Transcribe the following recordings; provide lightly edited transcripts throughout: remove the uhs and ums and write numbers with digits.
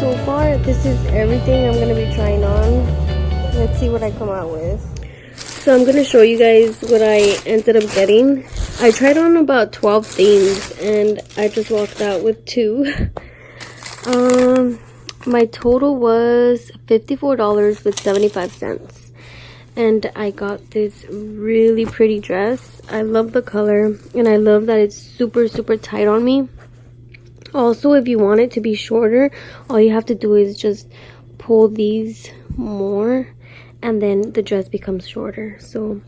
so far this is everything I'm gonna be trying on. Let's see what I come out with. So I'm gonna show you guys what I ended up getting. I tried on about 12 things and I just walked out with 2. My total was $54.75. And I got this really pretty dress. I love the color and I love that it's super tight on me. Also, if you want it to be shorter, all you have to do is just pull these more and then the dress becomes shorter. So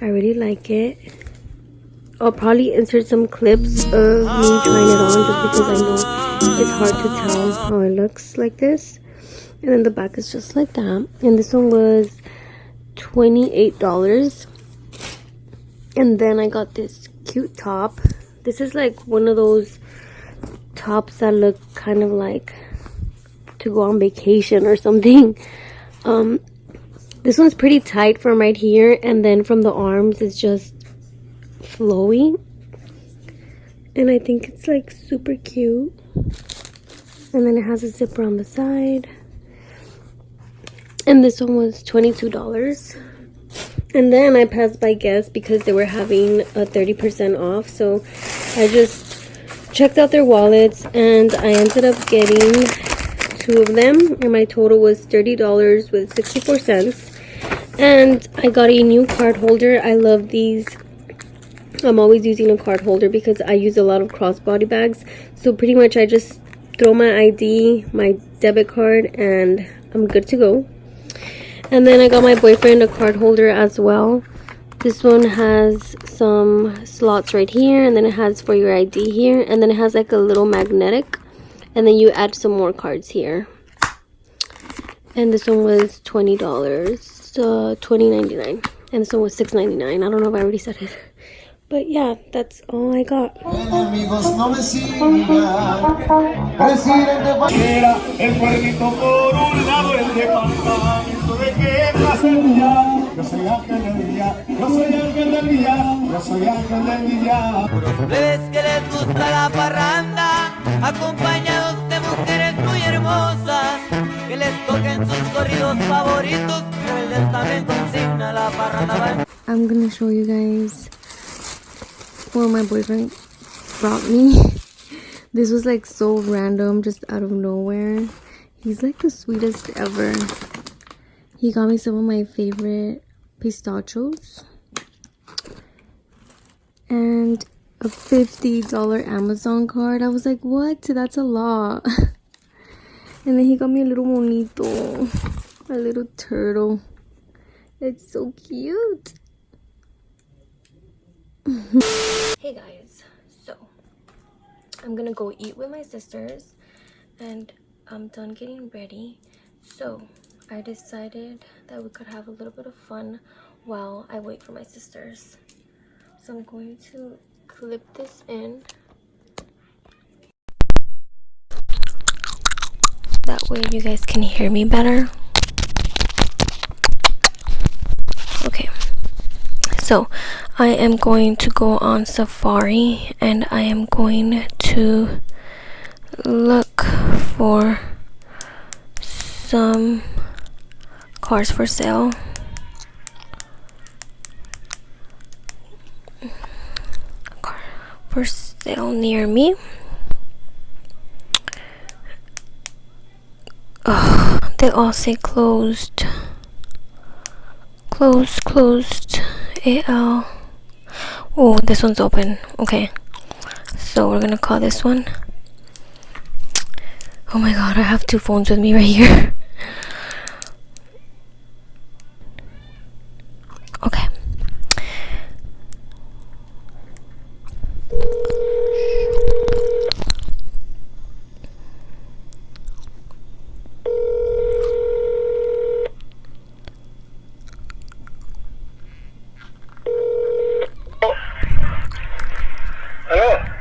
I really like it. I'll probably insert some clips of me trying it on just because I know it's hard to tell how it looks like this. And then the back is just like that. And this one was $28. And then I got this cute top. This is like one of those tops that look kind of like to go on vacation or something. This one's pretty tight from right here, and then from the arms it's just flowy, and I think it's like super cute. And then it has a zipper on the side, and this one was $22. And then I passed by Guess because they were having a 30% off, so I just checked out their wallets and I ended up getting 2 of them, and my total was $30 with 64 cents. And I got a new card holder. I love these. I'm always using a card holder because I use a lot of crossbody bags, so pretty much I just throw my ID, my debit card, and I'm good to go. And then I got my boyfriend a card holder as well. This one has some slots right here, and then it has for your ID here, and then it has like a little magnetic, and then you add some more cards here. And this one was $20, so $20.99, and this one was $6.99. I don't know if I already said it, but yeah, that's all I got. Yo soy ángel del día, yo soy ángel del día, yo soy ángel del día. Puros plebes que les gusta la parranda, acompañados de mujeres muy hermosas, que les toquen sus corridos favoritos, pero el destamen consigna la parranda. I'm gonna show you guys what my boyfriend brought me. This was like so random, just out of nowhere. He's like the sweetest ever. He got me some of my favorite pistachios and a $50 Amazon card. I was like, what? That's a lot. And then he got me a little monito, a little turtle. It's so cute. Hey guys, so I'm gonna go eat with my sisters and I'm done getting ready. So I decided that we could have a little bit of fun while I wait for my sisters. So I'm going to clip this in. That way you guys can hear me better. Okay. So I am going to go on safari and I am going to look for some cars for sale. Car for sale near me. Oh, they all say closed. Closed. AL. Oh, this one's open. Okay. So we're gonna call this one. Oh my god, I have 2 phones with me right here. Okay.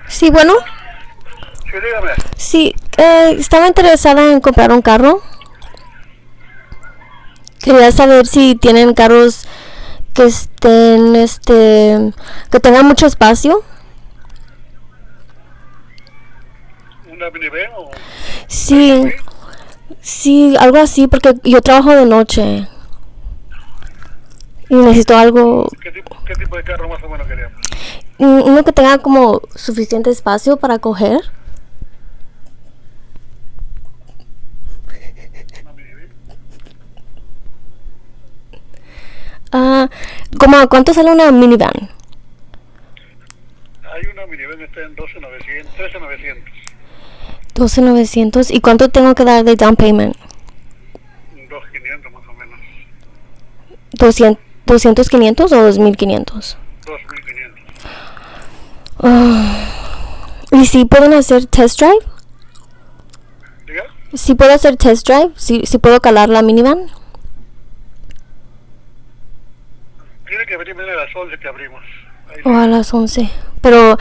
Sí, bueno. Sí, dígame. Sí, estaba interesada en comprar un carro. Quería saber si tienen carros que estén, que tengan mucho espacio. ¿Una minivan o...? Sí, Sí, algo así, porque yo trabajo de noche. Y necesito algo, ¿Qué tipo de carro más o menos queríamos? uno que tenga como suficiente espacio para coger. Una minivan. Ah, ¿como a cuánto sale una minivan? Hay una minivan que está en 12,900, 13,900. 12,900. ¿Y cuánto tengo que dar de down payment? 2,500 más o menos. 200, 500 o 2,500. 2,500. ¿Y si pueden hacer test drive? ¿Diga? ¿Si puedo hacer test drive? ¿Si puedo calar la minivan? Tiene que venir mañana a las 11 que abrimos. Ahí O a las 11. Pero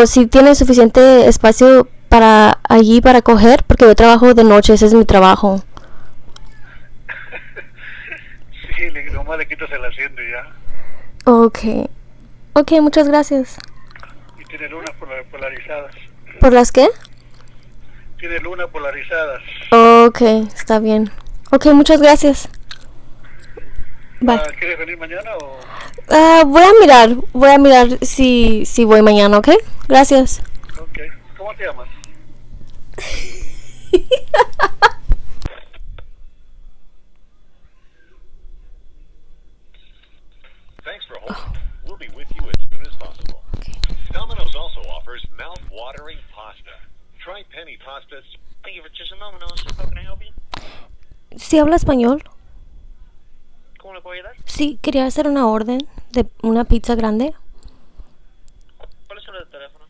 si tiene suficiente espacio para allí para coger, porque yo trabajo de noche, ese es mi trabajo. sí, nomás le quitas el asiento y ya. Ok, muchas gracias. Y tiene lunas polarizadas. ¿Por las qué? Tiene lunas polarizadas. Ok, está bien. Ok, muchas gracias. Bye. ¿Quieres venir mañana o...? Voy a mirar si voy mañana, ¿ok? Gracias. Ok. ¿Cómo te llamas? Thanks for holding. We'll be with you as soon as possible. Domino's also offers mouth-watering pasta. Try penny pastas. Thank you for choosing Domino's. How can I help you? ¿Sí habla español? ¿Cómo le puedo ayudar? Sí, quería hacer una orden de una pizza grande. ¿Cuál es el número de teléfono?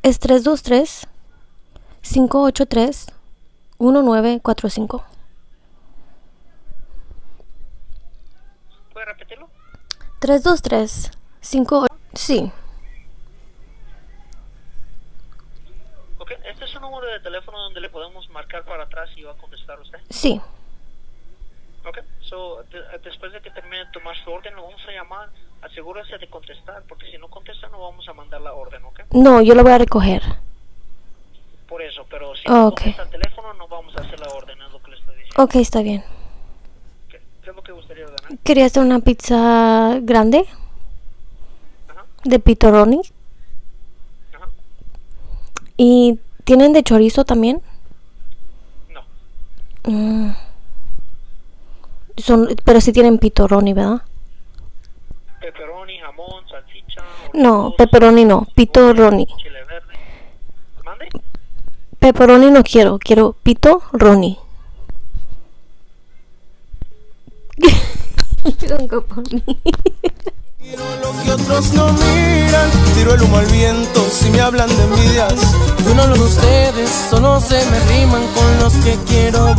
Es 323-583-1945. ¿Puede repetirlo? 323-58... Sí, Ok, este es un número de teléfono donde le podemos marcar para atrás y va a contestar usted. sí. Ok, después de que termine de tomar su orden, lo vamos a llamar. Asegúrese de contestar, porque si no contesta, no vamos a mandar la orden, ¿ok? No, yo lo voy a recoger. Por eso, pero si no Ok. contesta el teléfono, no vamos a hacer la orden, es lo que le estoy diciendo. Ok, está bien. Ok, ¿qué es lo que gustaría ordenar? Quería hacer una pizza grande Ajá, de pepperoni. ajá, ¿Y tienen de chorizo también? no. Pero sí tienen pepperoni, ¿verdad? Pepperoni, jamón, salchicha. No, olivos, pepperoni no, pepperoni. chile verde. ¿Mande? Pepperoni no quiero pepperoni. Miro lo que otros no miran, tiro el humo al viento si me hablan de envidias. Yo no lo de ustedes, solo se me riman con los que quiero.